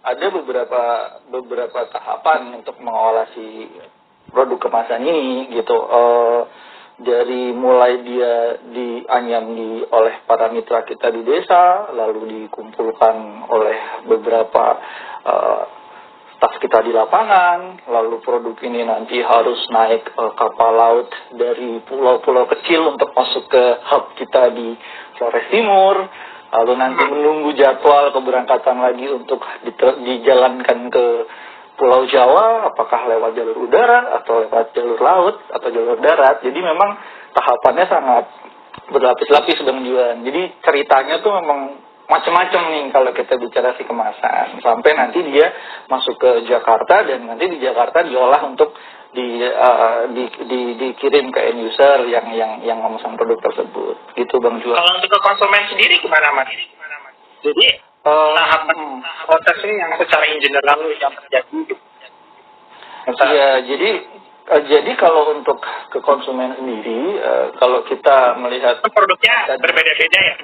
ada beberapa tahapan untuk mengolah si produk kemasan ini gitu. Dari mulai dia dianyam oleh para mitra kita di desa, lalu dikumpulkan oleh beberapa staf kita di lapangan, lalu produk ini nanti harus naik kapal laut dari pulau-pulau kecil untuk masuk ke hub kita di Flores Timur, lalu nanti menunggu jadwal keberangkatan lagi untuk dijalankan ke Pulau Jawa, apakah lewat jalur udara atau lewat jalur laut atau jalur darat. Jadi memang tahapannya sangat berlapis-lapis Bang Juan. Jadi ceritanya tuh memang macam-macam nih kalau kita bicara si kemasan. Sampai nanti dia masuk ke Jakarta dan nanti di Jakarta diolah untuk dikirim ke end user yang memesan produk tersebut. Gitu Bang Juan. Kalau untuk ke konsumen sendiri gimana Mas? Jadi tahapan prosesnya yang secara in general yang terjadi. Iya, jadi kalau untuk ke konsumen sendiri, kalau kita melihat produknya berbeda-beda ya.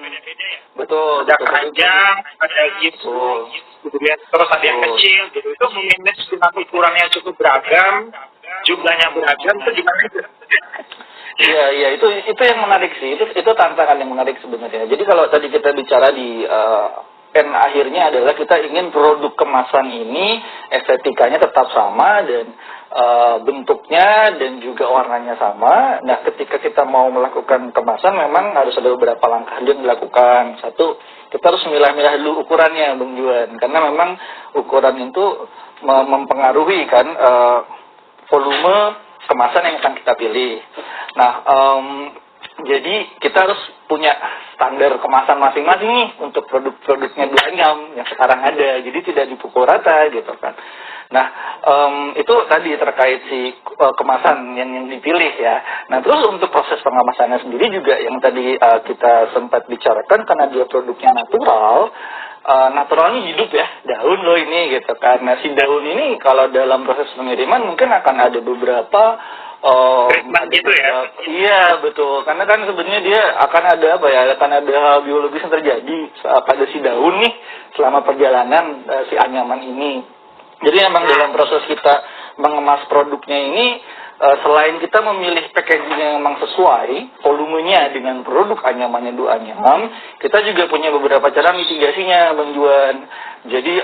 Betul. Ada keranjang, ada gitu, kemudian terus ada yang kecil, gitu. Itu memanage dengan ukuran yang cukup beragam, jumlahnya beragam, itu gimana itu? Iya, itu yang menarik sih. Itu tantangan yang menarik sebenarnya. Jadi kalau tadi kita bicara di end akhirnya adalah kita ingin produk kemasan ini estetikanya tetap sama dan bentuknya dan juga warnanya sama. Nah, ketika kita mau melakukan kemasan memang harus ada beberapa langkah yang dilakukan. Satu, kita harus milah-milah dulu ukurannya, Bang Juan, karena memang ukuran itu mempengaruhi kan volume kemasan yang akan kita pilih. Nah, jadi kita harus punya standar kemasan masing-masing nih untuk produk-produknya Duanyam yang sekarang ada. Jadi tidak dipukul rata gitu kan. Nah, itu tadi terkait si kemasan yang dipilih ya. Nah, terus untuk proses pengemasannya sendiri juga yang tadi kita sempat bicarakan karena dia produknya natural. Naturalnya hidup ya, daun loh ini gitu kan. Nah, si daun ini kalau dalam proses pengiriman mungkin akan ada beberapa gitu ya. Iya betul, karena kan sebenarnya dia akan ada akan ada hal biologis yang terjadi pada si daun nih selama perjalanan si anyaman ini. Jadi memang dalam proses kita mengemas produknya ini, selain kita memilih packaging yang memang sesuai volumenya dengan produk anyamannya Duanyam, kita juga punya beberapa cara mitigasinya Bang Juan. Jadi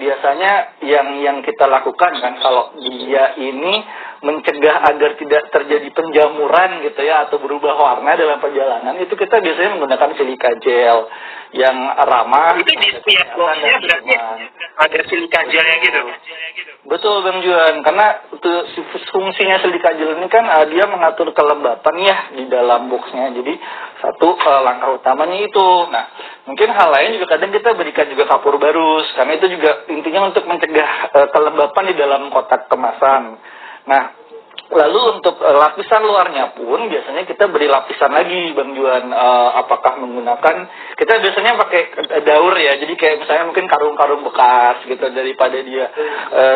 biasanya yang kita lakukan kan kalau dia ini mencegah agar tidak terjadi penjamuran gitu ya atau berubah warna dalam perjalanan, itu kita biasanya menggunakan silika gel yang ramah. Itu di setiap boxnya berarti ada silika gelnya gitu. Betul Bang Juan, karena fungsinya silika gel ini kan dia mengatur kelembapan ya di dalam boxnya. Jadi satu langkah utamanya itu. Nah, mungkin hal lain juga kadang kita berikan juga kapur barus, karena itu juga intinya untuk mencegah kelembapan di dalam kotak kemasan. Nah, lalu untuk lapisan luarnya pun biasanya kita beri lapisan lagi Bang Juan, apakah menggunakan, kita biasanya pakai daur ya, jadi kayak misalnya mungkin karung-karung bekas gitu, daripada dia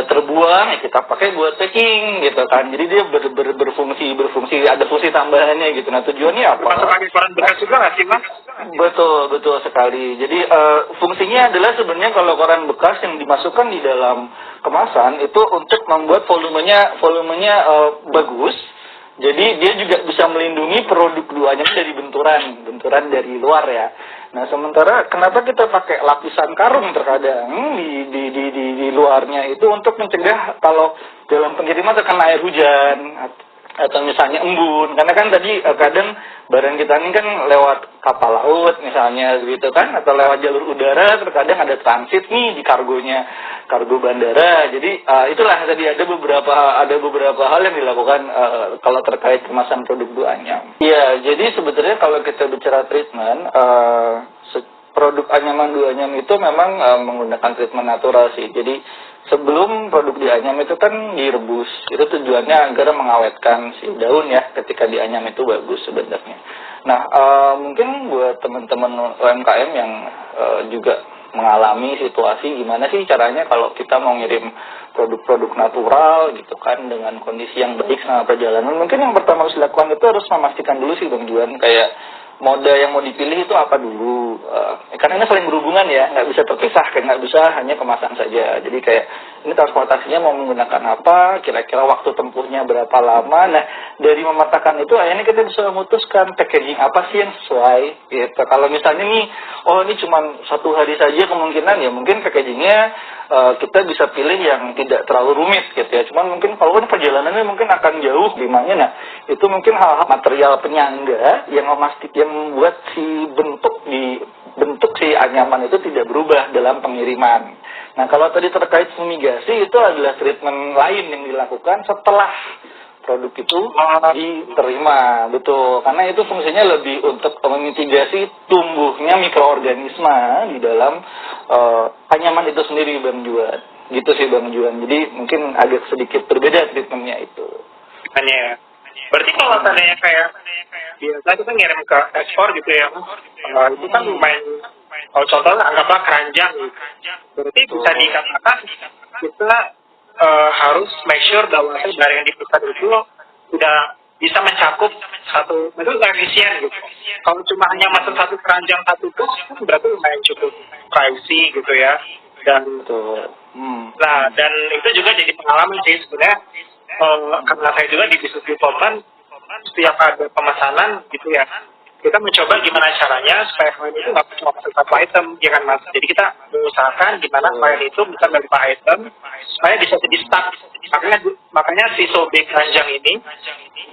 terbuang ya kita pakai buat packing gitu kan, jadi dia berfungsi, ada fungsi tambahannya gitu. Nah, tujuannya apa? Masuk pakai koran bekas juga nggak sih Mas? Betul sekali. Jadi fungsinya adalah sebenarnya kalau koran bekas yang dimasukkan di dalam kemasan itu untuk membuat volumenya bagus. Jadi dia juga bisa melindungi produk Duanyam dari benturan dari luar ya. Nah, sementara kenapa kita pakai lapisan karung terkadang di luarnya itu untuk mencegah kalau dalam pengiriman terkena air hujan atau misalnya embun, karena kan tadi kadang barang kita ini kan lewat kapal laut misalnya gitu kan, atau lewat jalur udara, terkadang ada transit nih di kargo bandara. Jadi itulah tadi ada beberapa hal yang dilakukan kalau terkait kemasan produk Duanyam. Iya, jadi sebetulnya kalau kita bicara treatment, produk anyaman Duanyam itu memang menggunakan treatment natural sih. Jadi sebelum produk dianyam itu kan direbus. Itu tujuannya agar mengawetkan si daun ya ketika dianyam itu bagus sebenarnya. Nah, mungkin buat teman-teman UMKM yang juga mengalami situasi gimana sih caranya kalau kita mau ngirim produk-produk natural gitu kan dengan kondisi yang baik selama perjalanan. Mungkin yang pertama harus dilakukan itu harus memastikan dulu sih Bang Juan, kayak moda yang mau dipilih itu apa dulu. Karena ini saling berhubungan ya, nggak bisa terpisah, nggak bisa hanya kemasan saja. Jadi kayak ini transportasinya mau menggunakan apa, kira-kira waktu tempuhnya berapa lama. Nah, dari memetakan itu akhirnya kita bisa memutuskan packaging apa sih yang sesuai gitu. Kalau misalnya nih, oh ini cuma 1 hari saja kemungkinan, ya mungkin packagingnya kita bisa pilih yang tidak terlalu rumit gitu ya. Cuman mungkin kalau perjalanannya mungkin akan jauh gimana. Nah, itu mungkin hal-hal material penyangga yang membuat si bentuk si anyaman itu tidak berubah dalam pengiriman. Nah, kalau tadi terkait fumigasi, itu adalah treatment lain yang dilakukan setelah produk itu diterima, betul. Karena itu fungsinya lebih untuk memitigasi tumbuhnya mikroorganisme di dalam anyaman itu sendiri, Bang Juan. Gitu sih, Bang Juan. Jadi mungkin agak sedikit berbeda treatmentnya itu. Hanya. Berarti kalau tandanya kayak biasa kita ngirim ke ekspor gitu ya, itu kan lumayan. Kalau contohnya anggaplah keranjang, berarti bisa dikatakan kita harus make sure bahwa dari yang dipesan itu sudah bisa mencakup satu, itu efisien gitu. Kalau cuma hanya masuk satu keranjang satu box, kan berarti lumayan cukup privacy gitu ya. Dan nah, dan itu juga jadi pengalaman sih sebenarnya. Karena saya juga di bisnis development, setiap ada pemesanan gitu ya, kita mencoba gimana caranya supaya klien itu nggak cuma pesan satu item, ya kan Mas. Jadi kita mengusahakan gimana klien itu bisa beberapa item supaya bisa jadi stuck. Makanya si sobek keranjang ini,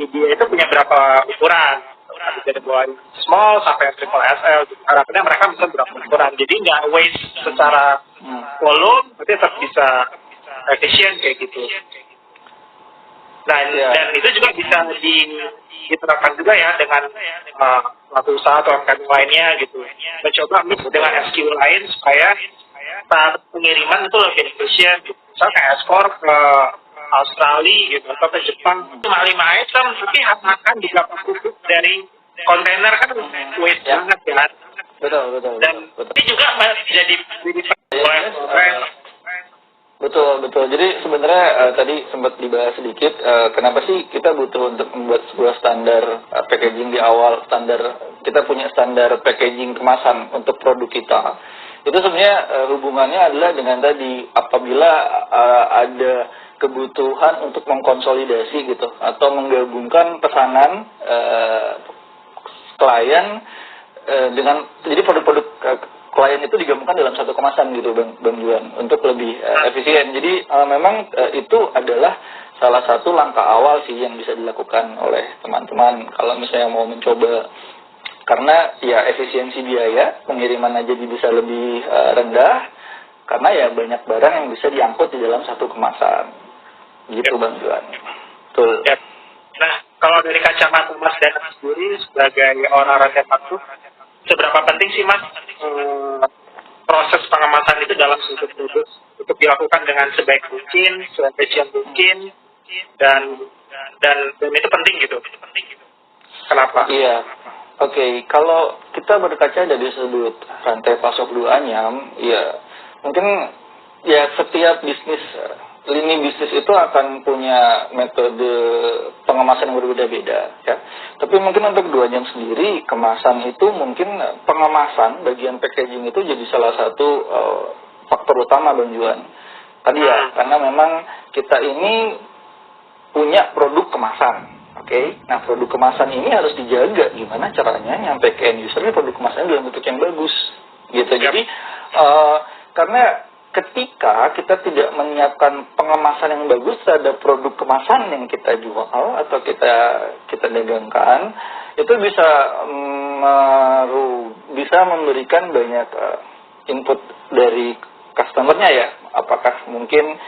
dia itu punya berapa ukuran. Dari mulai small sampai triple SL. Harapannya mereka bisa berapa ukuran. Jadi nggak waste secara volume, tapi tetap bisa efisien kayak gitu. Nah, dan itu juga bisa diterapkan juga ya dengan pelaku usaha atau UMKM lainnya gitu. Mencoba mix dengan SKU lain supaya saat pengiriman itu lebih efisien. Misalnya kayak ekspor ke Australia gitu atau ke Jepang cuma 5 item, tapi makan di beberapa kubik dari kontainer kan waste banget ya. Betul. Dan ini juga jadi Betul. Jadi sebenarnya tadi sempat dibahas sedikit, kenapa sih kita butuh untuk membuat sebuah standar packaging di awal, kita punya standar packaging kemasan untuk produk kita. Itu sebenarnya hubungannya adalah dengan tadi, apabila ada kebutuhan untuk mengkonsolidasi gitu, atau menggabungkan pesanan klien dengan, jadi produk-produk klien itu digabungkan dalam satu kemasan gitu, Bang Juan, untuk lebih efisien. Jadi memang itu adalah salah satu langkah awal sih yang bisa dilakukan oleh teman-teman kalau misalnya mau mencoba, karena ya efisiensi biaya pengiriman aja bisa lebih rendah, karena ya banyak barang yang bisa diangkut di dalam satu kemasan gitu, Bang Juan. Betul. Nah, kalau dari kacamata Mas dan sendiri sebagai orang rantai pasok, seberapa penting sih Mas proses pengemasan itu dalam suatu produk untuk dilakukan dengan sebaik mungkin, seefisien mungkin, dan itu penting gitu. Kenapa? Iya. Oke, kalau kita berkaca dari sudut rantai pasok duanyam, ya mungkin ya setiap lini bisnis itu akan punya metode pengemasan yang berbeda-beda ya. Tapi mungkin untuk duanyam sendiri, kemasan itu mungkin pengemasan bagian packaging itu jadi salah satu faktor utama, Bang Juan. Tadi ya, karena memang kita ini punya produk kemasan. Oke. Nah, produk kemasan ini harus dijaga gimana caranya nyampe ke end user produk kemasan dalam bentuk yang bagus gitu. Jadi karena ketika kita tidak menyiapkan pengemasan yang bagus terhadap produk kemasan yang kita jual atau kita dagangkan, itu bisa memberikan banyak input dari customernya ya. Apakah mungkin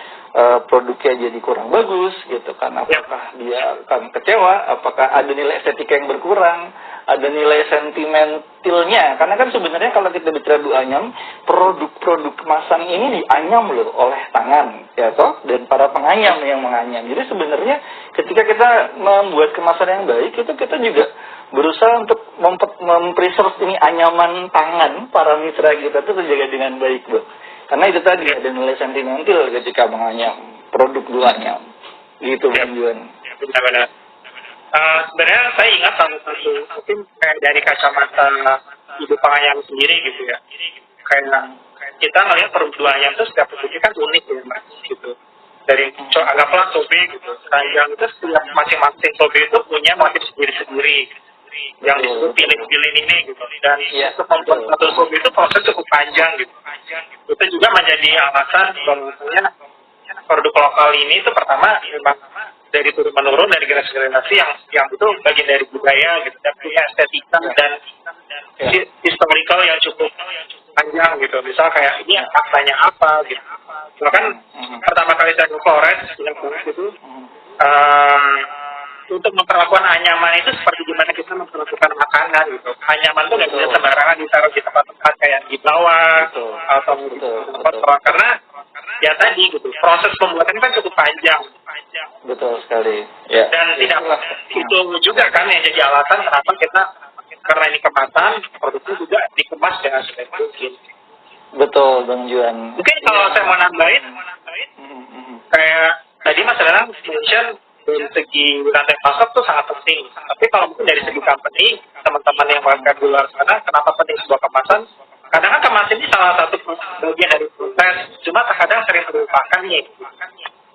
produknya jadi kurang bagus gitu kan, apakah dia akan kecewa, apakah ada nilai estetika yang berkurang, ada nilai sentimentalnya, karena kan sebenarnya kalau kita bicara duanyam, produk-produk kemasan ini dianyam loh oleh tangan ya toh, dan para penganyam yang menganyam. Jadi sebenarnya ketika kita membuat kemasan yang baik, itu kita juga berusaha untuk mempreserve ini anyaman tangan para mitra kita itu terjaga dengan baik, Bro. Karena itu tadi ada nilai sentimental ketika menganyam produk duanyam gitu, Bang Juan. Benar-benar. Sebenarnya saya ingat salah satu mungkin kayak dari kacamata ibu penganyam sendiri gitu ya. Kayak kita ngelihat produk ayam itu setiap produknya kan unik ya mas gitu. Dari anggaplah tobe gitu, keranjang itu setiap masing-masing tobe itu punya motif sendiri-sendiri yang disebut pilih-pilih ini gitu. Dan untuk membuat satu tobe itu proses cukup panjang gitu. Itu juga menjadi alasan bahwasanya produk lokal ini itu pertama memang dari turun menurun dari generasi-generasi yang itu bagian dari budaya gitu, dan punya estetika dan historical yang cukup panjang gitu. Misal kayak ini faktanya apa gitu. Bahkan pertama kali saya ke Flores itu untuk memperlakukan anyaman itu seperti gimana kita memperlakukan makanan gitu. Anyaman itu nggak bisa sembarangan ditaruh di tempat-tempat kayak di bawah atau di tempat karena ya tadi gitu proses pembuatan kan cukup panjang. Betul sekali. Ya. Dan tidak itu juga kan yang jadi alasan kenapa kita karena ini kemasan produknya juga dikemas dengan sebaik mungkin. Betul Bang Juan. Mungkin kalau saya mau nambahin kayak tadi Mas Danang mention dari segi rantai pasar tuh sangat penting. Tapi kalau mungkin dari segi company, teman-teman yang makan di luar sana, kenapa penting sebuah kemasan? Kadang kan kemasan ini salah satu bagian dari proses, cuma terkadang sering terlupakan nih.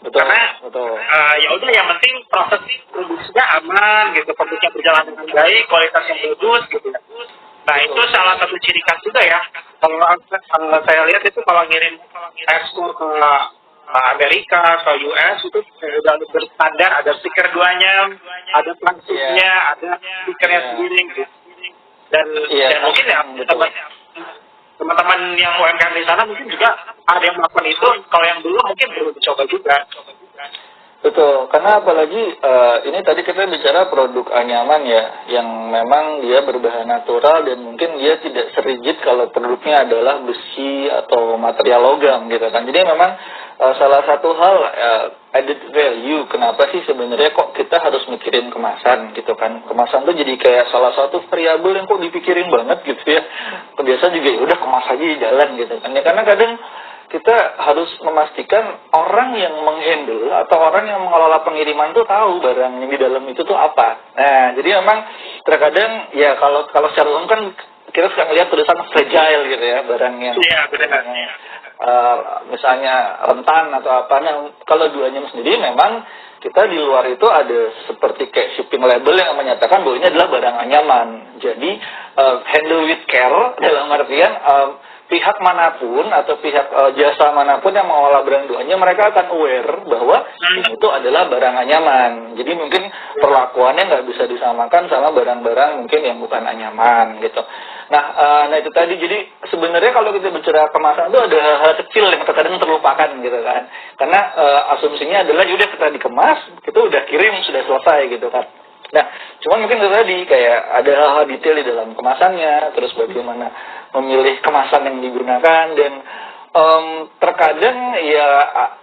Betul, karena betul. Ya udah yang penting proses produksinya aman gitu, produknya berjalan dengan baik, kualitasnya bagus gitu. Nah itu salah satu ciri khas juga ya. Kalau saya lihat itu kalau ngirim ekspor ke Amerika, ke US itu sudah berstandar, ada stiker 2 nyam, ada plansipnya, ada stikernya sendiri gitu. Dan mungkin ya teman-teman yang UMKM di sana mungkin juga ada yang melakukan itu. Kalau yang dulu mungkin belum dicoba juga. Betul, karena apalagi ini tadi kita bicara produk anyaman ya, yang memang dia berbahan natural dan mungkin dia tidak serigid kalau produknya adalah besi atau material logam gitu kan. Jadi memang salah satu hal added value, kenapa sih sebenarnya kok kita harus mikirin kemasan gitu kan. Kemasan tuh jadi kayak salah satu variabel yang kok dipikirin banget gitu ya. Kebiasaan juga ya udah kemas aja jalan gitu kan. Ya karena kadang kita harus memastikan orang yang menghandle atau orang yang mengelola pengiriman tuh tahu barang yang di dalam itu tuh apa. Nah, jadi memang terkadang ya kalau secara umum kan kita suka melihat tulisan fragile gitu ya, barang yang misalnya rentan atau apa. Nah, kalau 2 nyam sendiri memang kita di luar itu ada seperti kayak shipping label yang menyatakan bahwa ini adalah barang anyaman. Jadi handle with care dalam artian pihak manapun atau pihak jasa manapun yang mengolah barang 2 nyam, mereka akan aware bahwa ini itu adalah barang anyaman. Jadi mungkin perlakuannya nggak bisa disamakan sama barang-barang mungkin yang bukan anyaman gitu. Nah itu tadi. Jadi sebenarnya kalau kita bicara kemasan itu ada hal kecil yang terkadang terlupakan gitu kan. Karena asumsinya adalah yaudah kita dikemas, kita udah kirim, sudah selesai gitu kan. Nah, cuma mungkin tadi kayak ada hal-hal detail di dalam kemasannya, terus bagaimana memilih kemasan yang digunakan, dan terkadang ya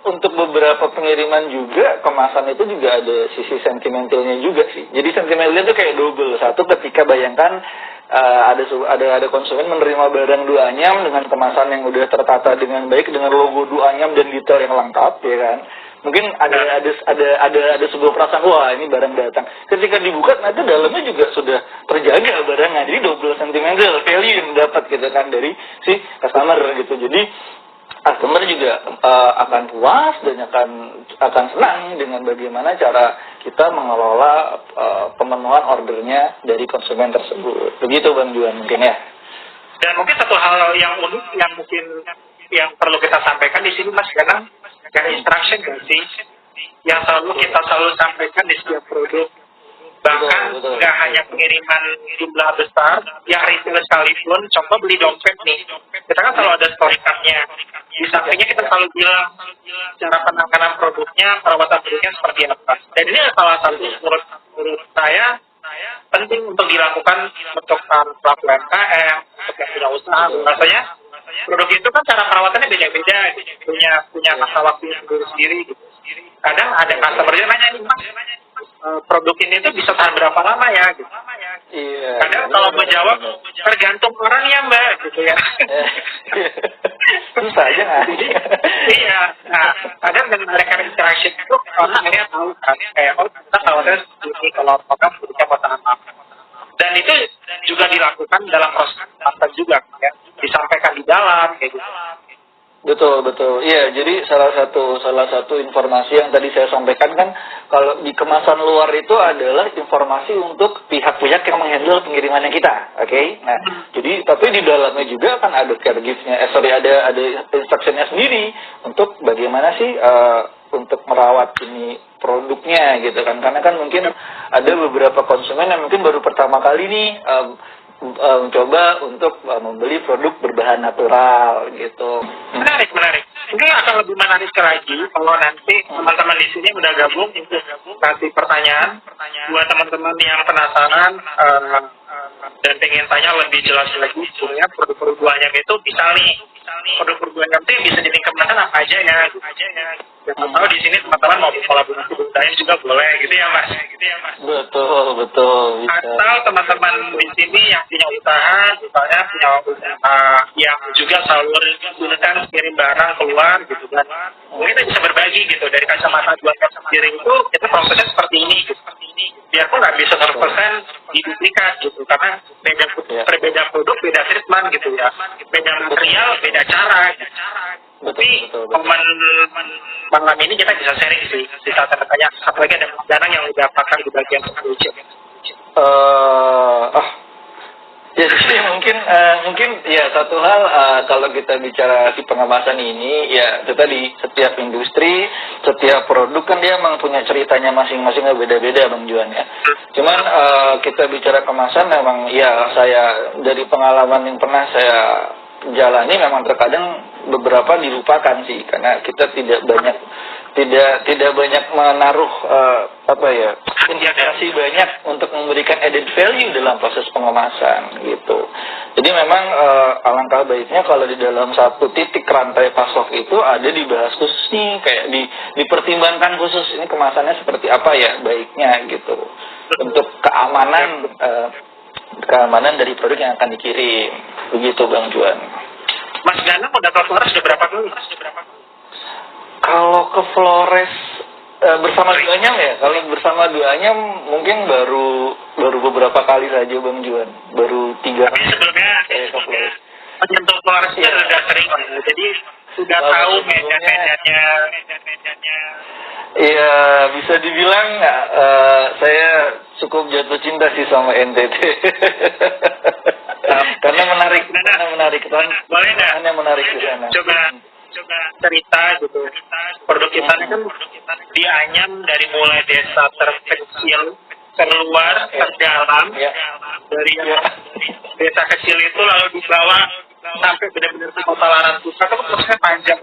untuk beberapa pengiriman juga kemasan itu juga ada sisi sentimentalnya juga sih. Jadi sentimentalnya itu kayak double. Satu, ketika bayangkan ada konsumen menerima barang 2 nyam dengan kemasan yang udah tertata dengan baik dengan logo 2 nyam dan detail yang lengkap ya kan. Mungkin ada sebuah perasaan, wah ini barang datang. Ketika dibuka, nanti dalamnya juga sudah terjaga barangnya. Jadi double sentimental value yang dapat gitu kan dari si customer gitu. Jadi customer juga akan puas dan akan senang dengan bagaimana cara kita mengelola pemenuhan ordernya dari konsumen tersebut. Begitu Bang Juan mungkin ya. Dan mungkin satu hal yang unik yang mungkin yang perlu kita sampaikan di sini Mas, karena instruction kan sih yang kita selalu sampaikan di setiap produk. Bahkan nggak hanya pengiriman jumlah besar, yang retail sekalipun, contoh beli dompet nih, kita kan selalu ada story card-nya. Di sampingnya kita selalu bilang cara penanganan produknya, perawatan produknya seperti apa. Dan ini salah satu menurut saya penting untuk dilakukan untuk pelaku UMKM, untuk yang punya usaha. Rasanya produk itu kan cara perawatannya beda-beda, punya masa waktu sendiri. Kadang ada customer yang nanya nih Mas, produk ini tuh bisa tahan berapa lama ya? Gitu. Iya. Kadang kalau menjawab tergantung orang ya Mbak, gitu ya. Susah aja nggak? Iya. Nah, kadang dengan mereka interaksi itu orang akhirnya tahu kan kayak kita tawarnya ini kalau apakah produknya potongan apa. Dan itu juga dilakukan dalam proses masak juga ya, disampaikan di dalam kayak gitu. Betul, betul. Iya, jadi salah satu informasi yang tadi saya sampaikan kan, kalau di kemasan luar itu adalah informasi untuk pihak-pihak yang menghandle pengirimannya kita, oke? Nah, jadi tapi di dalamnya juga kan ada care gift-nya, ada instruction-nya sendiri untuk bagaimana sih untuk merawat ini produknya gitu kan, karena kan mungkin ada beberapa konsumen yang mungkin baru pertama kali nih mencoba untuk membeli produk berbahan natural gitu. Menarik. Mungkin akan lebih menarik lagi kalau nanti teman-teman di sini udah gabung untuk kasih pertanyaan buat teman-teman yang penasaran dan pengen tanya lebih jelas lagi sebenarnya produk-produk ayam itu bisa nih. Produk-produk ayam itu bisa ditingkatkan apa aja ya. Yang tahu di sini teman-teman mau berkolaborasi dengan juga boleh gitu ya Mas. Betul. Bisa. Atau teman-teman di sini yang punya usaha, misalnya punya usaha yang juga selalu menggunakan kirim barang keluar gitu kan. Mungkin kita bisa berbagi gitu dari kacamata jual sendiri itu kita prosesnya seperti ini gitu. Biarpun nggak bisa 100% diduplikat gitu karena berbeda produk, beda treatment gitu ya. Beda material, beda cara. Tapi malam ini kita bisa sharing sih di saat tanya satu lagi ada Danang yang udah pakar di bagian produksi. Jadi mungkin ya satu hal kalau kita bicara si pengemasan ini ya itu tadi setiap industri, setiap produk kan dia memang punya ceritanya masing-masing beda-beda Bang Juan ya. Cuman kita bicara kemasan memang ya saya dari pengalaman yang pernah saya jalani memang terkadang beberapa dilupakan sih karena kita tidak banyak menaruh investasi banyak untuk memberikan added value dalam proses pengemasan gitu. Jadi memang alangkah baiknya kalau di dalam satu titik rantai pasok itu ada dibahas khusus nih kayak dipertimbangkan khusus ini kemasannya seperti apa ya baiknya gitu untuk keamanan dari produk yang akan dikirim. Begitu Bang Juan. Mas Danang udah ke Flores udah berapa kali? Kalau ke Flores bersama duanya ya, kalau bersama duanya mungkin baru beberapa kali saja Bang Juan, baru 3 kali. Sebelumnya menyentuh Flores ya udah sering, jadi sudah tahu medan-medannya. Iya, bisa dibilang saya cukup jatuh cinta sih sama NTT. Karena menarik boleh nggak? Karena menarik di sana. Coba cerita gitu. Produk kita kan dianyam dari mulai desa terkecil terluar terdalam dari desa kecil itu lalu dibawa sampai benar-benar ke kota Larantuka itu prosesnya panjang,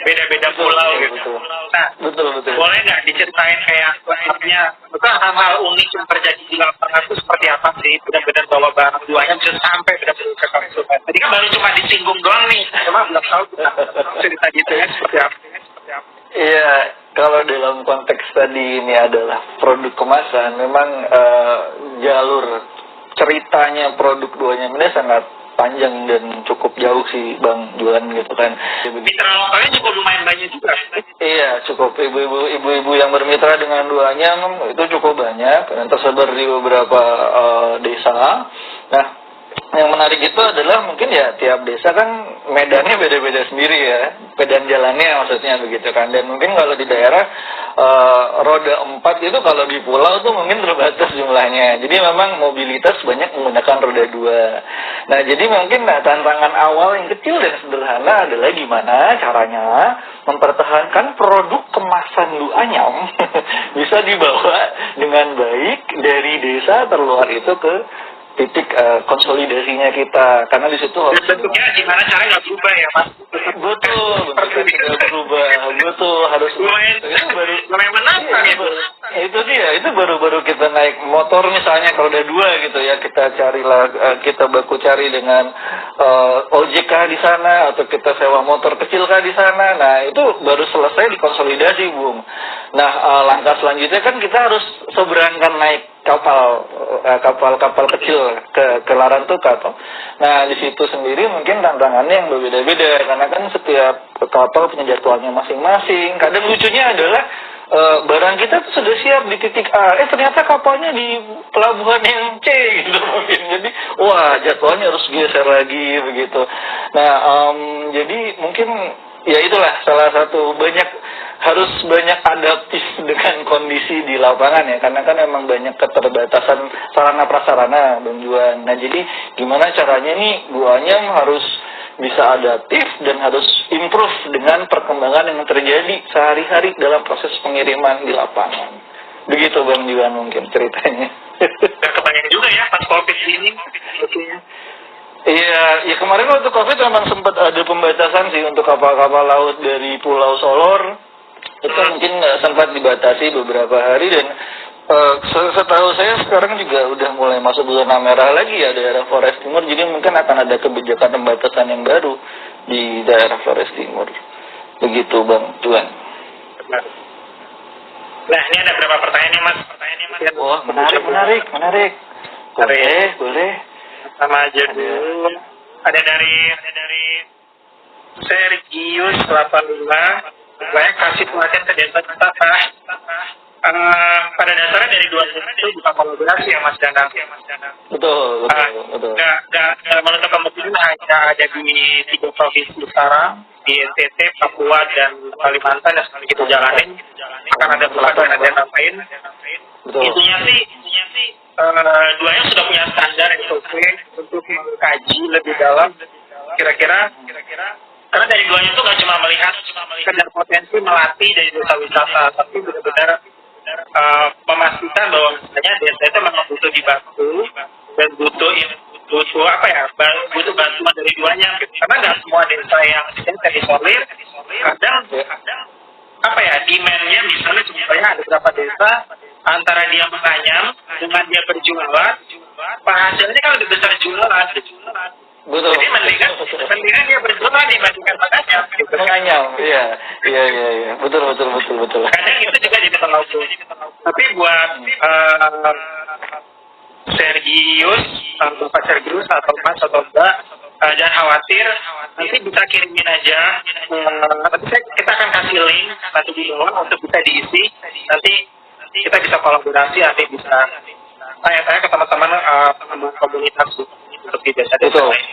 beda-beda pulau gitu. Nah, betul. Boleh nggak diceritain kayak artinya hal-hal unik yang terjadi di lapangan itu seperti apa sih? Benar-benar bawa barang duanya bisa sampai benar-benar ke konsumen. Tadi kan baru cuma disinggung doang nih, cuma belum tahu cerita gitu ya seperti apa. Iya, kalau dalam konteks tadi ini adalah produk kemasan, memang jalur ceritanya produk duanya ini sangat panjang dan cukup jauh sih Bang Juan gitu kan. Mitra lokalnya cukup lumayan banyak juga. Iya, cukup ibu-ibu yang bermitra dengan duanya itu cukup banyak dan tersebar di beberapa desa. Nah, yang menarik itu adalah mungkin ya tiap desa kan medannya beda-beda sendiri ya, medan jalannya maksudnya begitu kan. Dan mungkin kalau di daerah roda 4 itu kalau di pulau tuh mungkin terbatas jumlahnya. Jadi memang mobilitas banyak menggunakan roda 2. Nah jadi mungkin tantangan awal yang kecil dan sederhana adalah gimana caranya mempertahankan produk kemasan duanyam bisa dibawa dengan baik dari desa terluar itu ke titik konsolidasinya kita, karena di situ harus bentuknya gimana caranya nggak berubah ya Mas? Betul, bentuknya tidak berubah, betul harus lumayan menantang ya. Itu dia, itu baru kita naik motor misalnya kalau udah 2 gitu ya, kita baku cari dengan OJK di sana atau kita sewa motor kecil kah di sana. Nah itu baru selesai dikonsolidasi Bung. Nah langkah selanjutnya kan kita harus seberangkan naik kapal kecil ke Larantuka toh. Nah di situ sendiri mungkin tantangannya yang berbeda-beda karena kan setiap kapal punya jadwalnya masing-masing. Kadang lucunya adalah barang kita tuh sudah siap di titik A, ternyata kapalnya di pelabuhan yang C gitu mungkin. Jadi wah jadwalnya harus geser lagi begitu. Nah jadi mungkin ya itulah salah satu harus banyak adaptif dengan kondisi di lapangan ya, karena kan memang banyak keterbatasan sarana prasarana Bang Juan. Nah jadi gimana caranya nih Bu Anyam harus bisa adaptif dan harus improve dengan perkembangan yang terjadi sehari-hari dalam proses pengiriman di lapangan. Begitu Bang Juan mungkin ceritanya. Gak kebayang juga ya pas COVID ini. Iya, ya kemarin waktu COVID memang sempat ada pembatasan sih untuk kapal-kapal laut dari Pulau Solor. Itu mungkin sempat dibatasi beberapa hari dan setahu saya sekarang juga udah mulai masuk zona merah lagi ya daerah Flores Timur. Jadi mungkin akan ada kebijakan pembatasan yang baru di daerah Flores Timur. Begitu Bang Juan. Nah ini ada berapa pertanyaan nih Mas? Wah menarik. Boleh. Sama aja dulu. Ada dari Sergius 85. Saya kasih pelatihan ke desa kita Pak. Pada dasarnya dari dua itu bukan kolaborasi ya Mas Danang. Betul. Nggak menutup kemungkinan hanya ada di 3 provinsi sekarang, di NTT, Papua dan Kalimantan dan sekali kita jalanin akan ada pelatihan ada yang lain. Intinya sih duanya sudah punya standar SOP untuk mengkaji lebih dalam kira-kira karena dari duanya itu nggak cuma melihat sekedar potensi melatih dari desa wisata, tapi benar-benar memastikan bahwa misalnya desa itu memang butuh dibantu dan butuh bantuan dari duanya. Karena nggak semua desa yang terisolir, kadang demand-nya misalnya contohnya ada beberapa desa antara dia menganyam dengan dia berjualan, hasilnya kan lebih besar jualan. Betul. Jadi mendingan dia berjualan dibandingkan menganyam. Menganyam, iya. Betul. Kadang itu juga jadi terlalu. Tapi buat Sergius, Bapak Sergius atau Mas atau Mbak, jangan khawatir, nanti bisa kirimin aja. Nanti kita akan kasih link nanti di bawah untuk bisa diisi. Nanti kita bisa kolaborasi, nanti bisa tanya-tanya ke teman-teman komunitas untuk di desa-desa lain.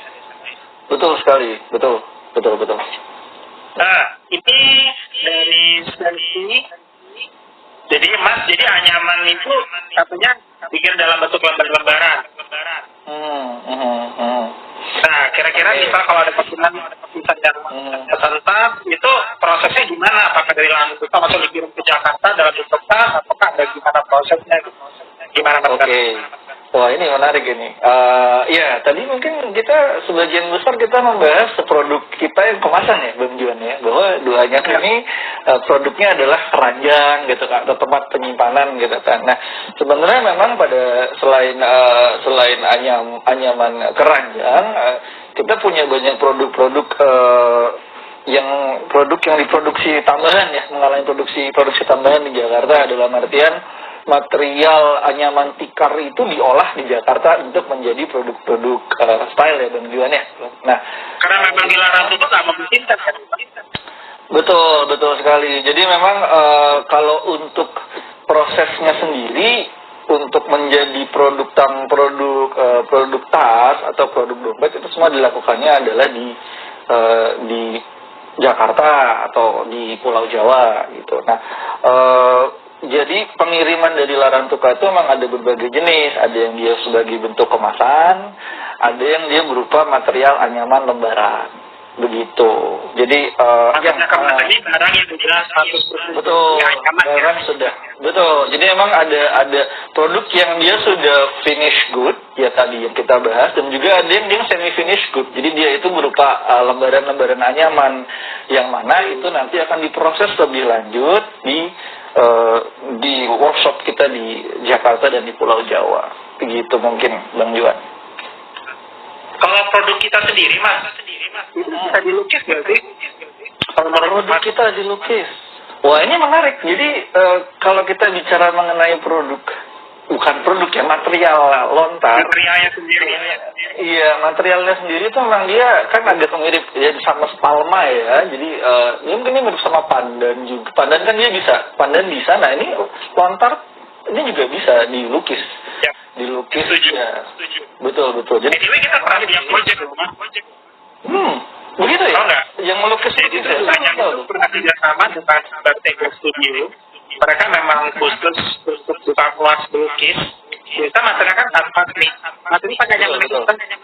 Betul sekali, betul. Nah, ini dari sini. Jadi Mas, anyaman itu katanya bikin dalam bentuk lembar-lembaran. Nah, kira-kira misal kalau ada pesanan yang sentas, itu prosesnya gimana? Apakah dari langsung kita masuk dikirim ke Jakarta dalam bentuk tas, apakah ada gimana prosesnya? Gimana Mas? Oke. Wah ini menarik ini. Ya tadi mungkin kita sebagian besar kita membahas produk kita yang kemasan ya Bang Juan ya, bahwa duanya ini produknya adalah keranjang gitu kan, atau tempat penyimpanan gitu kan. Nah sebenarnya memang pada selain anyaman keranjang, kita punya banyak produk-produk yang diproduksi tambahan ya, mengalami produksi tambahan di Jakarta dalam artian material anyaman tikar itu diolah di Jakarta untuk menjadi produk-produk style ya Bang Juan ya. Nah, karena memang dilarang itu nggak memungkinkan kan? Betul sekali. Jadi memang kalau untuk prosesnya sendiri untuk menjadi produk tas atau produk dompet itu semua dilakukannya adalah di Jakarta atau di Pulau Jawa gitu. Nah, jadi pengiriman dari Larantuka itu memang ada berbagai jenis. Ada yang dia sebagai bentuk kemasan, ada yang dia berupa material anyaman lembaran. Begitu. Jadi yang kemasan ini barang yang jelas 100% betul. Barang sudah. Betul. Jadi memang ada produk yang dia sudah finish good ya tadi yang kita bahas, dan juga ada yang dia semi finish good. Jadi dia itu berupa lembaran-lembaran anyaman yang mana itu nanti akan diproses lebih lanjut di workshop kita di Jakarta dan di Pulau Jawa. Begitu mungkin Bang Juan. Kalau produk kita sendiri Mas, itu bisa dilukis nggak sih? Kalau produk kita dilukis. Wah ini menarik. Jadi kalau kita bicara mengenai produk bukan produk ya, material lontar. Materialnya sendiri. Iya, materialnya sendiri tuh memang dia kan agak mirip ya sama spalma ya. Jadi ya mungkin ini mirip sama pandan juga. Pandan kan dia bisa, pandan bisa. Nah ini lontar ini juga bisa dilukis. Ya. Dilukis. Setuju. Ya. Setuju. Betul. Jadi Anyway, kita pernah punya project loh, Mas. begitu ya? Tahu nggak? Yang melukis Jadi itu ya? hanya itu pernah kerjasama dengan Bartego Studio. Mereka memang khusus untuk buka kelas melukis. Kita material kan tanpa nih. Materi pakai yang Betul. melukis.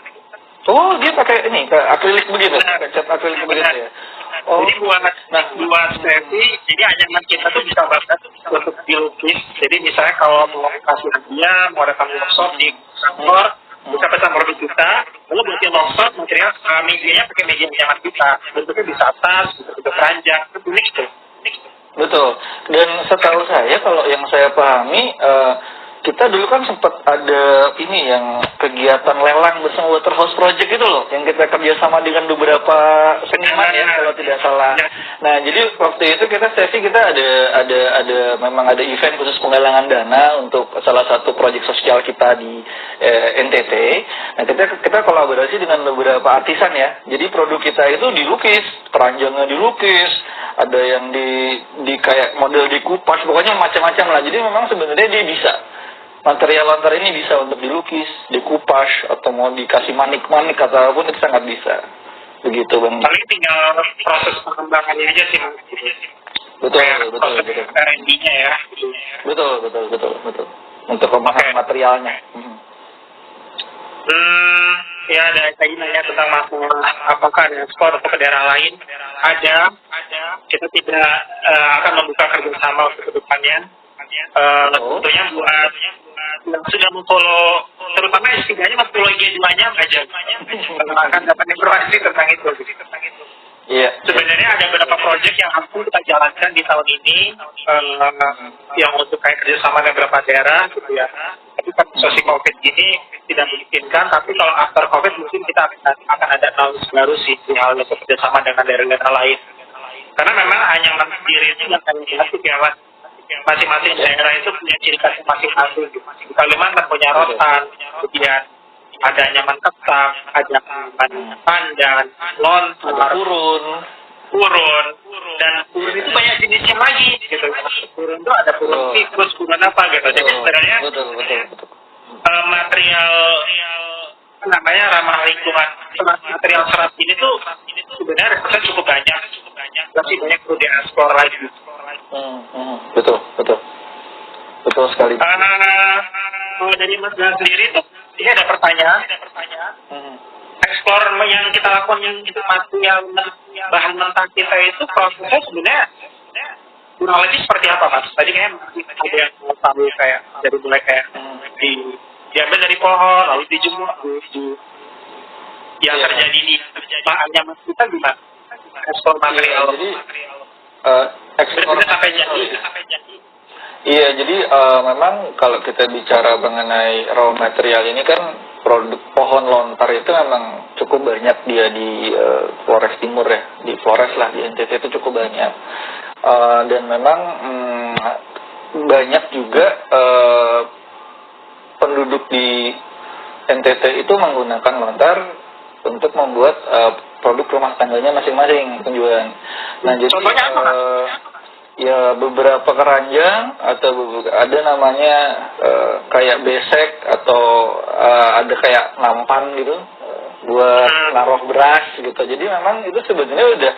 Oh, dia pakai ini, kayak akrilik begitu, kayak cat akrilik begitu ya. Oh, Jadi buat sesi, jadi anyaman kita tuh bisa banget untuk dilukis. Jadi misalnya kalau mau kasih hadiah, mau datang workshop di kantor, bisa pesan produk kita, lalu buat yang workshop material medianya pakai media anyaman kita. Bentuknya bisa atas, bentuk keranjang, itu unik tuh. betul. Dan setahu saya, kalau yang saya pahami, kita dulu kan sempat ada ini yang kegiatan lelang bersama Waterhouse Project itu loh, yang kita kerjasama dengan beberapa seniman ya kalau tidak salah. Nah jadi waktu itu kita memang ada event khusus penggalangan dana untuk salah satu proyek sosial kita di NTT. Nah kita kolaborasi dengan beberapa artisan ya. Jadi produk kita itu dilukis, keranjangnya dilukis, ada yang di kayak model dikupas, pokoknya macam-macam lah. Jadi memang sebenarnya dia bisa. Material lontar ini bisa untuk dilukis, dikupas, atau mau dikasih manik-manik ataupun itu sangat bisa. Begitu Bang. Paling tinggal proses pengembangannya aja sih. Betul. R&D-nya ya. Betul. Untuk pemahaman materialnya. Ya ada lagi nanya tentang masalah apakah ada ekspor ke daerah lain. Ada. Kita tidak akan membuka kerjasama untuk kedepannya. Tentunya buat yang sudah memfollow, terutama setidaknya memfollow IG2-nya aja. Akan dapat informasi tentang itu. Iya. Sebenarnya ada beberapa proyek yang akan kita jalankan di tahun ini, yang untuk kayak kerjasama dengan beberapa daerah gitu ya. Tapi kan situasi COVID ini tidak memungkinkan, tapi kalau after COVID mungkin kita akan ada knowledge baru sih hal untuk kerjasama dengan daerah-daerah lain. Karena memang hanya sendiri itu yang kami lihat ya Mas. Masing-masing daerah itu punya ciri khas masing-masing. Di Kalimantan punya rotan, kemudian ada nyaman ketak, ada nyaman pandan, lontar, purun, dan purun itu banyak jenisnya lagi gitu. Purun itu ada purun tikus, purun apa gitu. Jadi sebenarnya material namanya ramah lingkungan, material serat ini tuh sebenarnya represent cukup banyak, tapi banyak perlu diekspor lagi. Betul sekali. Kalau dari Mas Gan sendiri tuh, ini ada pertanyaan. Ekspor yang kita lakukan yang itu material bahan mentah kita itu prosesnya sebenarnya kurang lebih seperti apa Mas? Tadi kayaknya ada yang mau tahu kayak dari mulai kayak diambil dari pohon lalu dijemur yang terjadi di bahannya Mas kita gimana? Ekspor material. Jadi ekspor sampai jadi. Iya, jadi memang kalau kita bicara mengenai raw material ini kan produk pohon lontar itu memang cukup banyak dia di Flores Timur ya, di Flores lah, di NTT itu cukup banyak. Dan memang banyak juga penduduk di NTT itu menggunakan lontar untuk membuat produk rumah tangganya masing-masing penjualan. Nah, jadi ya beberapa keranjang atau ada namanya kayak besek atau ada kayak nampan gitu buat naruh beras gitu. Jadi memang itu sebenarnya udah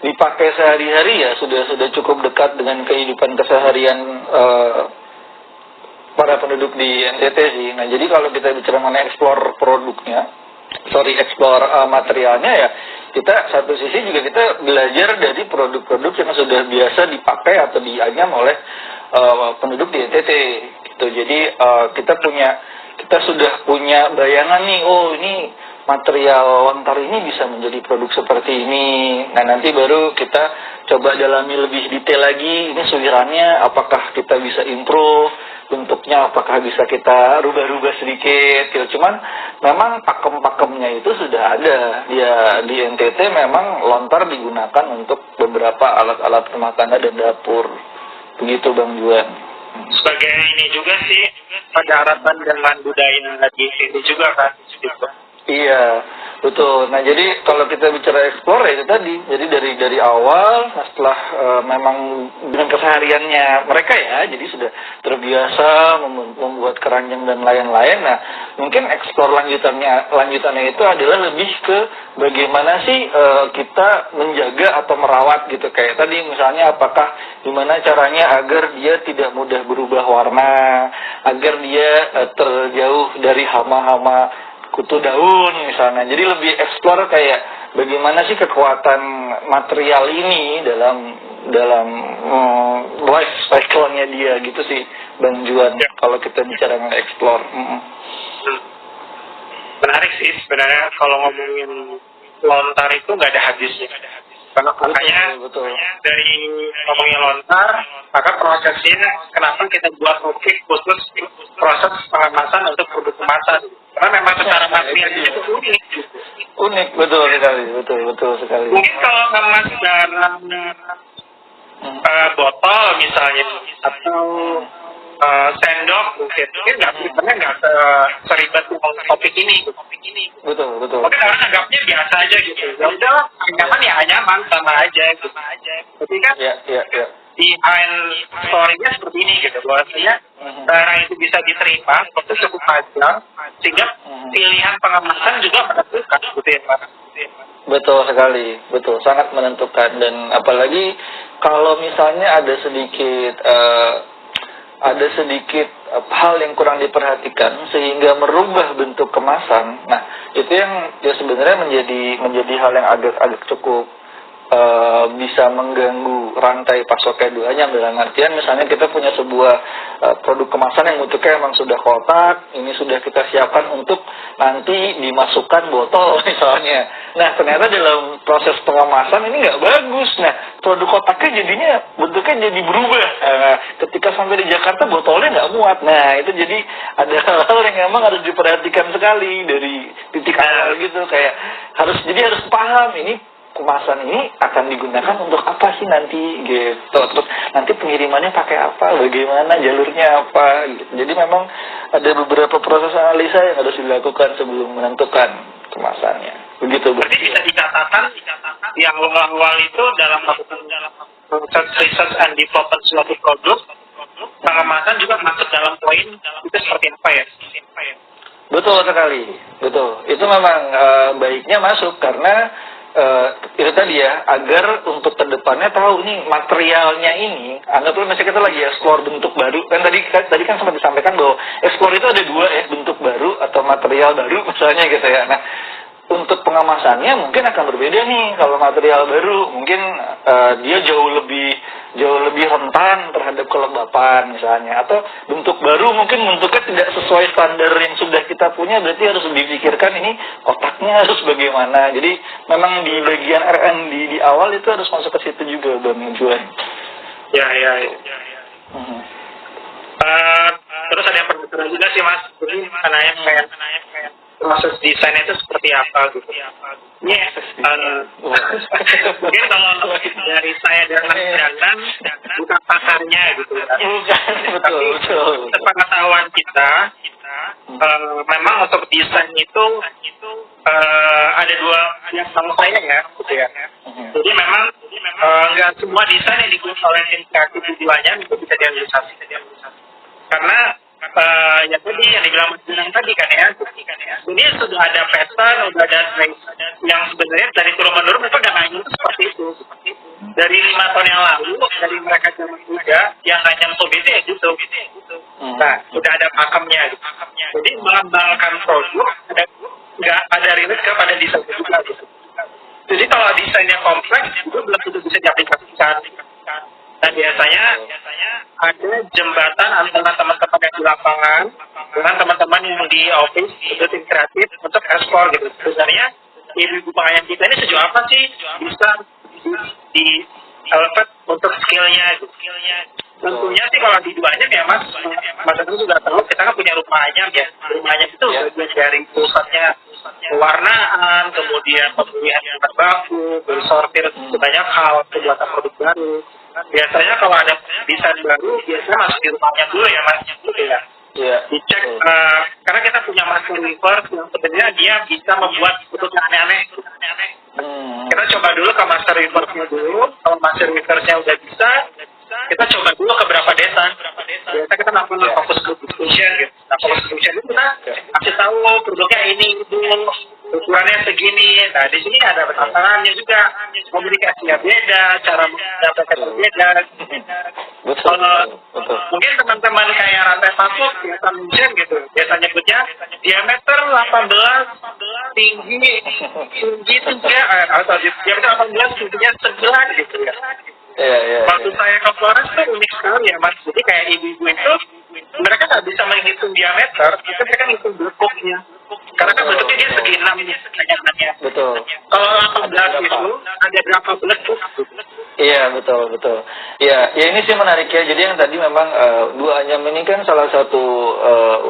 dipakai sehari-hari ya, sudah cukup dekat dengan kehidupan keseharian para penduduk di NTT sih. Nah jadi kalau kita bicara mengenai eksplor materialnya ya, kita satu sisi juga kita belajar dari produk-produk yang sudah biasa dipakai atau dianyam oleh penduduk di NTT gitu. Jadi kita sudah punya bayangan nih, oh ini material lontar ini bisa menjadi produk seperti ini. Nah nanti baru kita coba dalami lebih detail lagi, ini suirannya apakah kita bisa improve, bentuknya apakah bisa kita rubah-rubah sedikit gitu. Cuman memang pakem-pakemnya itu sudah ada ya, di NTT memang lontar digunakan untuk beberapa alat-alat rumah tangga dan dapur begitu Bang Juan. sebagai ini juga sih pendaratan dengan budaya di sini juga kan gitu. Iya, betul. Nah, jadi kalau kita bicara explore ya itu tadi. Jadi dari awal, nah setelah memang dengan kesehariannya mereka ya, jadi sudah terbiasa membuat keranjang dan lain-lain. Nah, mungkin explore lanjutannya itu adalah lebih ke bagaimana sih kita menjaga atau merawat gitu. Kayak tadi misalnya apakah gimana caranya agar dia tidak mudah berubah warna, agar dia terjauh dari hama-hama kutu daun misalnya. Jadi lebih explore kayak bagaimana sih kekuatan material ini dalam life cycle-nya dia gitu sih Bang Juan. Ya. Kalau kita bicara nge-explore. Menarik sih sebenarnya kalau ngomongin lontar itu nggak ada habisnya. Makanya betul. dari ngomongin lontar, maka prosesnya kenapa kita buat topik khusus proses pengemasan untuk produk kemasan. Karena memang secara material itu unik. Unik, betul sekali. Mungkin kalau ngemas dalam botol misalnya atau sendok mungkin nggak seribet topik ini. Betul. Mungkin orang anggapnya biasa aja gitu. Ya udah, nyaman ya nyaman sama aja gitu. Tapi kan behind story-nya seperti ini gitu. Bahwasanya cara itu bisa diterima, itu cukup panjang, sehingga pilihan pengemasan juga menentukan gitu ya Pak. Betul sekali, betul, sangat menentukan. Dan apalagi kalau misalnya ada sedikit hal yang kurang diperhatikan sehingga merubah bentuk kemasan. Nah, itu yang ya sebenarnya menjadi hal yang agak cukup bisa mengganggu rantai pasok keduanya. Dalam artian misalnya kita punya sebuah produk kemasan yang bentuknya memang sudah kotak, ini sudah kita siapkan untuk nanti dimasukkan botol misalnya. Nah, ternyata dalam proses pengemasan ini nggak bagus. Nah, produk kotaknya jadinya bentuknya jadi berubah. Ketika sampai di Jakarta botolnya nggak muat. Nah, itu jadi ada hal-hal yang memang harus diperhatikan sekali dari titik awal gitu. Kayak harus paham ini kemasan ini akan digunakan untuk apa sih nanti gitu. Terus nanti pengirimannya pakai apa, bagaimana jalurnya apa gitu. Jadi memang ada beberapa proses analisa yang harus dilakukan sebelum menentukan kemasannya. Begitu. Berarti bisa dikatakan yang awal itu dalam proses research and development suatu produk, pengemasan juga masuk dalam poin itu seperti apa ya? Betul sekali, betul. Itu memang baiknya masuk karena itu tadi ya, agar untuk kedepannya tahu nih materialnya ini, anggaplah misalnya kita lagi explore bentuk baru, kan tadi kan sempat disampaikan bahwa explore itu ada dua ya, bentuk baru atau material baru misalnya gitu ya. Nah, untuk pengemasannya mungkin akan berbeda nih. Kalau material baru mungkin dia jauh lebih rentan terhadap kelembapan misalnya, atau bentuk baru mungkin bentuknya tidak sesuai standar yang sudah kita punya, berarti harus dipikirkan ini kotaknya harus bagaimana. Jadi memang di bagian R&D di awal itu harus masuk ke situ juga Bang Juan. Ya. Terus ada yang penasaran juga sih Mas, ini anaknya kayak proses desain itu seperti apa gitu. Iya. Mungkin kalau dari saya dan Mas Dandan bukan pakarnya gitu ya. Betul. Sepengetahuan kita memang untuk desain itu ada dua yang sama saya ya gitu ya. Jadi memang nggak semua desain yang digunakan oleh tim kreatif tujuannya itu bisa direalisasi. Karena ya tadi yang dibilang Mas Dandan tadi kan ya, ini sudah ada pattern, sudah ada yang sebenarnya dari turun-menurun itu udah nganyam seperti itu. Dari 5 tahun yang lalu, dari mereka zaman muda yang nganyam itu ya gitu. Nah, sudah ada pakemnya. Jadi mengembangkan produk nggak ada limit kepada desain juga gitu. Jadi kalau desainnya kompleks itu belum tentu bisa diaplikasikan. Dan biasanya ada jembatan antara teman-teman yang di lapangan dengan teman-teman yang di office itu tim kreatif untuk ekspor gitu. Sebenarnya ibu pengayam kita ini sejauh apa sih bisa di elevate untuk skillnya gitu. Tentunya sih kalau di duanya ya Mas itu juga tahu kita kan punya rumah ayam ya. Rumah ayam itu dari pusatnya pewarnaan, kemudian pemilihan yang terbaku, bersortir banyak hal, pembuatan produk baru. biasanya kalau ada desain baru biasanya masuk di rumahnya dulu ya Mas, gitu ya. Iya. Dicek karena kita punya master weaver yang sebenarnya dia bisa membuat bentuk yang aneh-aneh. Kita coba dulu ke master weaver-nya dulu. Kalau master weaver-nya udah bisa, kita coba dulu ke beberapa desa. Biasa kita melakukan fokus group discussion gitu. Nah, fokus discussion itu kita kasih tahu produknya ini itu ukurannya segini. Nah, di sini ada tantangannya juga. Komunikasinya beda, cara menyampaikan berbeda. Betul. Mungkin teman-teman kayak rantai pasok biasa mention gitu. Biasa nyebutnya diameter 18, tinggi 3, atau diameter 18, tingginya 9 gitu ya. Iya. Waktu saya ke Flores tuh unik sekali ya Mas. Jadi kayak ibu-ibu itu mereka nggak bisa menghitung diameter, tapi mereka ngitung bentuknya. Karena kan bentuknya dia segi 6 nih, kenyataannya. Betul. Kalau 18 itu ada berapa bentuk? Iya, betul. Ya ini sih menarik ya. Jadi yang tadi memang dua anyam ini kan salah satu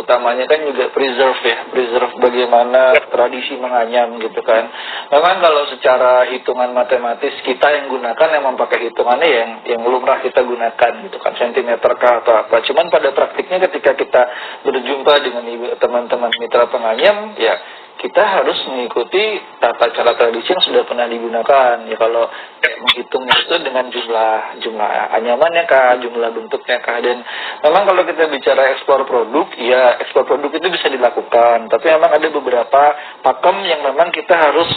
utamanya kan juga preserve bagaimana tradisi menganyam gitu kan. Memang kalau secara hitungan matematis kita yang gunakan memang pakai hitungannya yang lumrah kita gunakan gitu kan, sentimeter kah atau apa. Cuman pada praktiknya ketika kita berjumpa dengan teman-teman mitra penganyam, ya kita harus mengikuti tata cara tradisi yang sudah pernah digunakan. Ya kalau menghitungnya itu dengan jumlah anyamannya kah, jumlah bentuknya kah. Dan memang kalau kita bicara ekspor produk, ya ekspor produk itu bisa dilakukan. Tapi memang ada beberapa pakem yang memang kita harus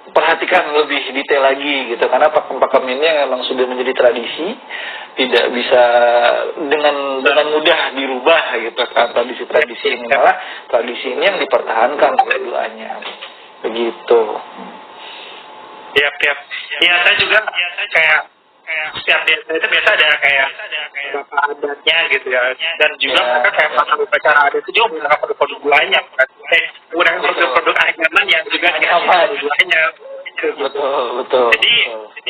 perhatikan lebih detail lagi gitu, karena pakem-pakem ini yang memang sudah menjadi tradisi tidak bisa dengan mudah dirubah gitu kan. Tradisi ini malah tradisi ini yang dipertahankan oleh duanya begitu. Ya, saya juga kayak setiap desa itu biasa ada kayak beberapa adatnya gitu ya, dan juga mereka kayak melakukan upacara adat itu juga menggunakan produk-produk lainnya, menggunakan produk-produk anyaman yang juga ada gulanya. Betul. Jadi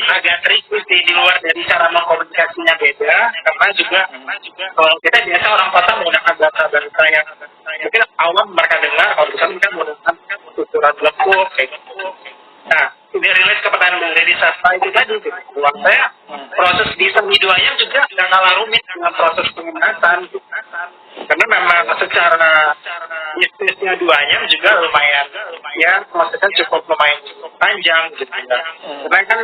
agak tricky sih, di luar dari cara mengkomunikasinya beda, karena juga kalau kita biasa orang kota menggunakan bahasa yang mungkin awam mereka dengar, kalau misalnya kita menggunakan surat lekuk kayak gitu. Nah, ini relate ke pertanyaan dari Sastra itu tadi, buat saya proses desain videonya juga nggak kalah rumit dengan proses pengemasan, karena memang secara bisnisnya duanya juga lumayan ya, prosesnya cukup panjang gitu ya. Karena kan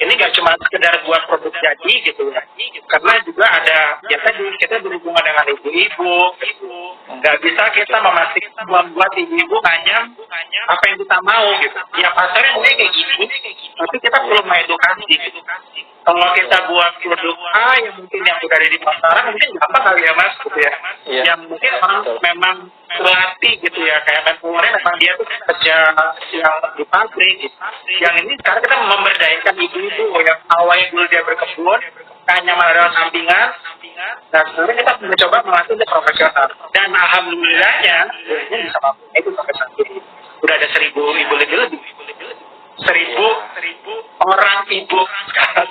ini nggak cuma sekedar buat produk jadi gitu ya, karena juga ada ya tadi kita berhubungan dengan ibu-ibu, nggak bisa kita memastikan membuat ibu-ibu nganyam apa yang kita mau gitu. Ya pasarnya mungkin kayak gini, tapi kita perlu mengedukasi gitu. Kalau kita buat produk A yang mungkin yang udah ada di pasaran mungkin gampang kali ya Mas gitu ya. Yang mungkin orang memang terlatih gitu ya, kayak manpowernya memang dia tuh kerja yang di pabrik gitu. Yang ini sekarang kita memberdayakan ibu-ibu yang awalnya dulu dia berkebun, hanya adalah sampingan. Dan sekarang kita mencoba melatih dia profesional. Dan alhamdulillahnya ini bisa mampu itu sampai saat ini. Udah ada 1.000 ibu lebih. 1.000 orang ibu sekarang.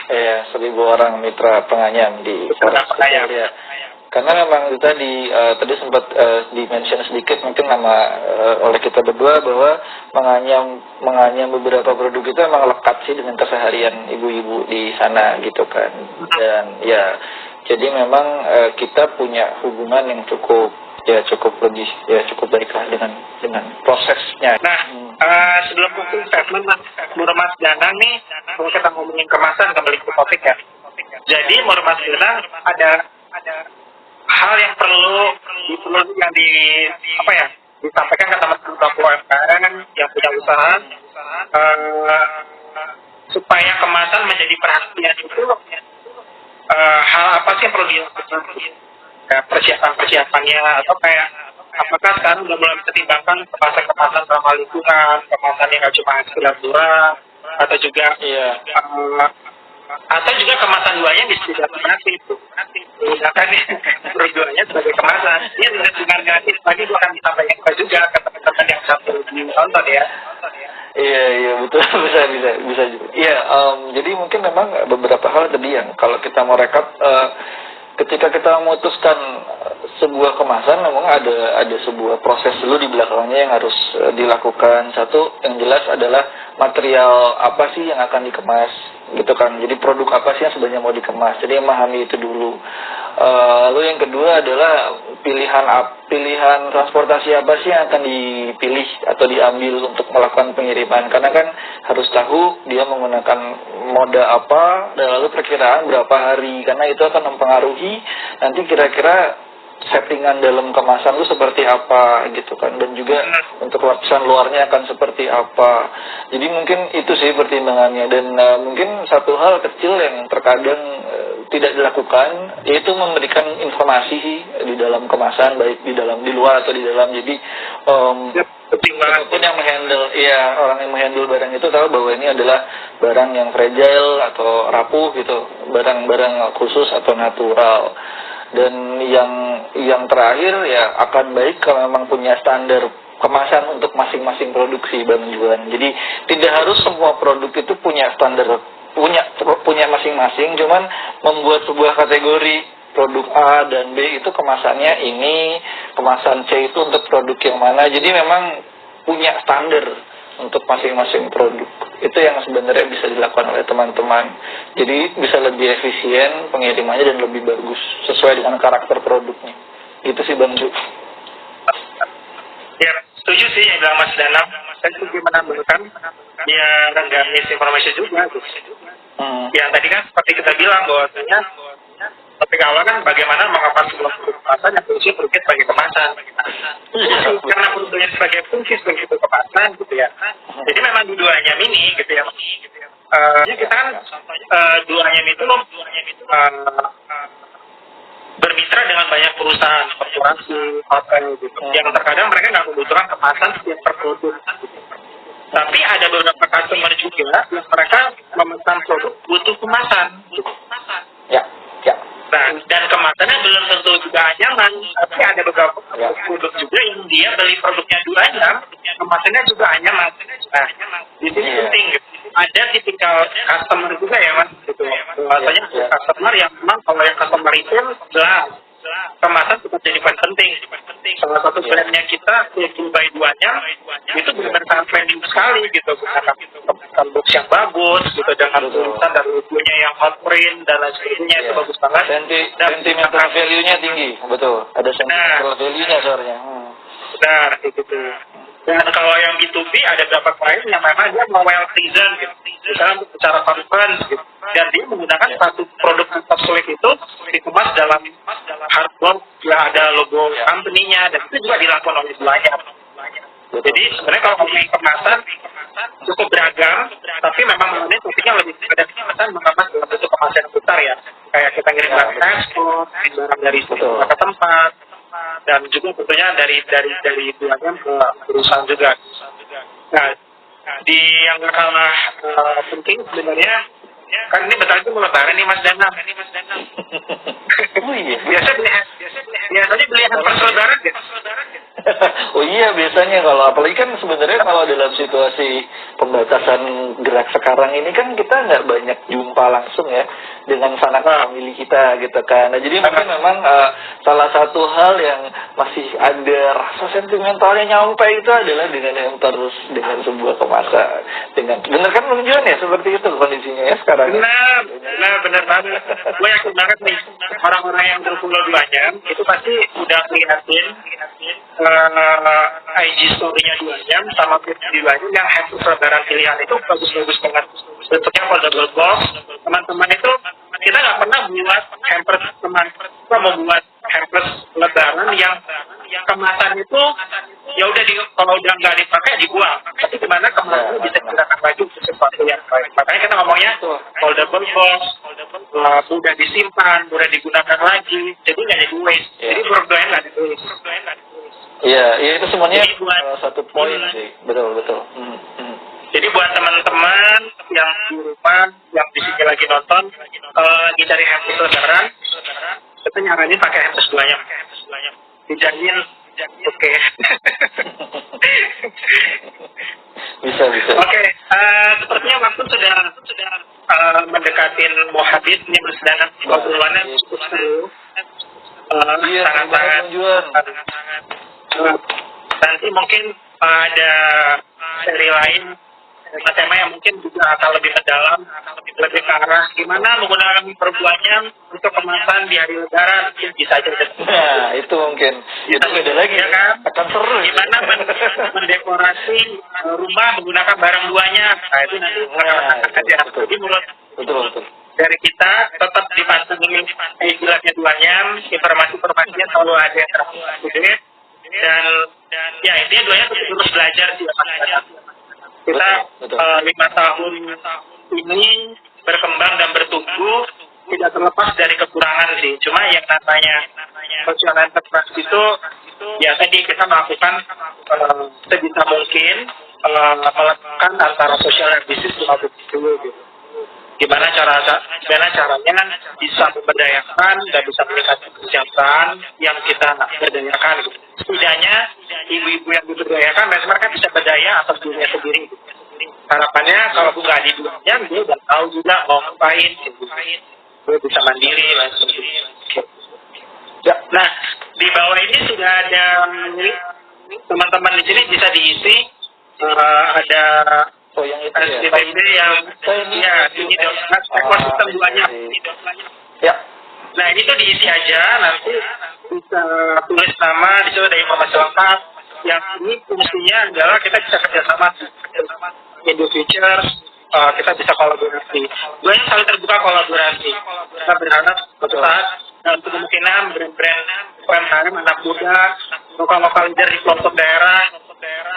Iya, 1.000 orang mitra penganyam di penganyam. Ya. Karena memang itu tadi sempat di-mention sedikit mungkin oleh kita berdua bahwa menganyam beberapa produk itu memang lekat sih dengan keseharian ibu-ibu di sana gitu kan. Dan ya jadi memang kita punya hubungan yang cukup baiklah dengan prosesnya. Nah, sebelum mungkin statement Mas Danang nih, kalau kita ngomongin kemasan kembali ke topik ya. Jadi menurut Mas Danang ada hal yang perlu disampaikan ke teman-teman UMKM yang punya usaha supaya kemasan menjadi perhatian itu, hal apa sih yang perlu dilakukan? Kayak persiapannya atau kayak apakah sekarang udah mulai pertimbangkan kemasan ramah lingkungan, kemasan yang nggak cuma sekedar murah, atau juga kemasan duanya bisa tidak gratis, menggunakan produk-duanya sebagai kemasan. Ini dengan gratis, lagi gue akan disampaikan juga ke teman-teman yang satu nonton ya. Iya betul, bisa juga. Iya, jadi mungkin memang beberapa hal tadi yang kalau kita mau rekap, ketika kita memutuskan sebuah kemasan, memang ada sebuah proses dulu di belakangnya yang harus dilakukan. Satu yang jelas adalah material apa sih yang akan dikemas. gitu kan. Jadi produk apa sih yang sebenarnya mau dikemas, jadi memahami itu dulu. Lalu yang kedua adalah pilihan transportasi apa sih yang akan dipilih atau diambil untuk melakukan pengiriman, karena kan harus tahu dia menggunakan moda apa dan lalu perkiraan berapa hari, karena itu akan mempengaruhi nanti kira-kira settingan dalam kemasan itu seperti apa gitu kan, dan juga untuk lapisan luarnya akan seperti apa. Jadi mungkin itu sih pertimbangannya. Dan mungkin satu hal kecil yang terkadang tidak dilakukan, yaitu memberikan informasi di dalam kemasan, baik di luar atau di dalam. Jadi siapapun yang orang yang menghandle barang itu tahu bahwa ini adalah barang yang fragile atau rapuh gitu, barang-barang khusus atau natural. Dan yang terakhir ya akan baik kalau memang punya standar kemasan untuk masing-masing produksi Bang Juan. Jadi tidak harus semua produk itu punya standar, punya masing-masing, cuman membuat sebuah kategori produk A dan B itu kemasannya ini, kemasan C itu untuk produk yang mana. Jadi memang punya standar untuk masing-masing produk. Itu yang sebenarnya bisa dilakukan oleh teman-teman. Jadi bisa lebih efisien pengirimannya dan lebih bagus sesuai dengan karakter produknya. Itu sih Bang Ju. Ya, setuju sih yang bilang Mas Danang. Saya juga menambahkan biar nggak misinformasi juga. Yang tadi kan seperti kita bilang bahwasanya topik awal kan bagaimana mengemas sebuah produk kemasan yang fungsi produk sebagai kemasan. Karena produknya sebagai fungsi sebagai kemasan gitu ya. Jadi memang dua-duanya mini gitu ya. Kita kan duanya itu bermitra dengan banyak perusahaan, korporasi, hotel gitu. Yang terkadang mereka nggak membutuhkan kemasan setiap per produk. Tapi ada beberapa customer juga yang mereka memesan produk butuh kemasan. Ya. Nah, dan kemasannya belum tentu juga nyaman, tapi ada beberapa produk juga yang dia beli produknya duranya, kemasannya juga nyaman. Nah, di sini penting gitu. Ada tipikal customer juga ya Mas, gitu. Bahasanya customer yang memang kalau yang customer itu jelas kemasan tetap jadi poin penting. Salah satu brandnya kita, yaitu By Duanya, itu benar-benar sangat trending sekali gitu. Gunakan box yang bagus, gitu, dengan tulisan dan logonya yang hot print dan lain sebagainya, itu bagus banget. Sentimental value-nya tinggi, betul. Ada sentimental value-nya sebenarnya. Benar, itu tuh. Dan kalau yang B2B ada beberapa klien yang memang dia mau well season gitu. Misalnya untuk bicara conference gitu. Dan dia menggunakan satu produk tersulit itu dikemas dalam hardboard yang ada logo company-nya, dan itu juga dilakukan oleh Duanya. Jadi sebenarnya kalau ngomongin kemasan cukup beragam, tapi memang ini topiknya lebih pada kemasan mengemas dalam bentuk kemasan yang besar ya. Kayak kita ngirim barang ekspor, barang dari ke tempat, dan juga tentunya dari Duanya ke perusahaan juga. Nah, di yang gak kalah penting sebenarnya, kan ini bentar lagi mau lebaran nih Mas Danang. Oh iya. Biasanya beli hampers lebaran gitu. Oh iya, biasanya apalagi kan sebenarnya kalau dalam situasi pembatasan gerak sekarang ini kan kita nggak banyak jumpa langsung ya dengan sanak famili kita gitu kan. Nah, jadi memang salah satu hal yang masih ada rasa sentimentalnya nyampe itu adalah dengan hampers, dengan sebuah kemasan, dengan bener kan menunjukkan ya seperti itu kondisinya ya sekarang. Benar banget. Gue yakin banget nih orang-orang yang berfollow Duanya itu pasti udah ngeliatin IG story-nya Duanya sama feed Duanya yang hampers lebaran pilihan itu bagus-bagus banget. Bentuknya foldable box. Teman-teman itu kita nggak pernah buat hampers kita mau buat hampers lebaran yang kemasan itu ya udah kalau udah nggak dipakai dibuang. Tapi gimana kemasan bisa digunakan lagi untuk sesuatu yang baik. Makanya kita ngomongnya foldable box, mudah disimpan, mudah digunakan lagi, jadi nggak jadi waste. Jadi produk Duanya nggak jadi waste. Iya, itu semuanya satu poin sih, betul. Jadi buat teman-teman yang di rumah, yang di sini lagi nonton, lagi cari hampers lebaran, kita nyaranin pakai hampers Duanya. Dijamin, oke. Bisa. Oke, sepertinya waktu sudah mendekatin mau habis, ini bersedangan obrolannya cukup seru. Sangat-sangat. Nanti mungkin ada seri lain tema-tema yang mungkin juga akan lebih mendalam, lebih ke arah gimana menggunakan perbuahannya untuk kemasan di hari lebaran, mungkin bisa aja. Nah, itu mungkin. Itu beda lagi. Ya kan? Akan seru. Gimana mendekorasi rumah menggunakan barang buahnya. Nah, itu nanti aja. Jadi menurut Betul. dari kita tetap dipantengin jelasnya duanya, informasinya selalu ada yang terupdate, dan ya intinya duanya terus belajar sih. Kita 5 tahun ini berkembang dan bertumbuh tidak terlepas dari kekurangan sih. Cuma yang namanya social enterprise itu ya tadi kita melakukan sebisa mungkin melakukan antara social dan bisnis dulu gitu. Gimana caranya bisa memberdayakan dan bisa meningkatkan kesejahteraan yang kita berdayakan. Setidaknya ibu-ibu yang diberdayakan mereka bisa berdaya atas dirinya sendiri. Harapannya kalau nggak di dunia dia udah tahu juga mau ngapain, dia bisa mandiri lah. Nah di bawah ini sudah ada teman-teman di sini bisa diisi ada yang itu SDPD yang ini ekosistem duanya. Ya. Nah ini tuh diisi aja, nanti bisa tulis nama, di situ ada informasi lengkap. Yang ini fungsinya adalah kita bisa kerjasama in the future, kita bisa kolaborasi. Duanya saling terbuka kolaborasi. Kita berharap suatu saat dan kemungkinan brand-brand UMKM anak muda, lokal leader di pelosok daerah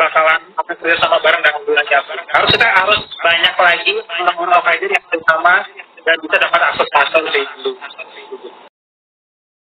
bakalan kerja sama bareng dengan belajar. Kita harus banyak lagi orang-orang leader yang bersama dan bisa dapat akses pasar sih.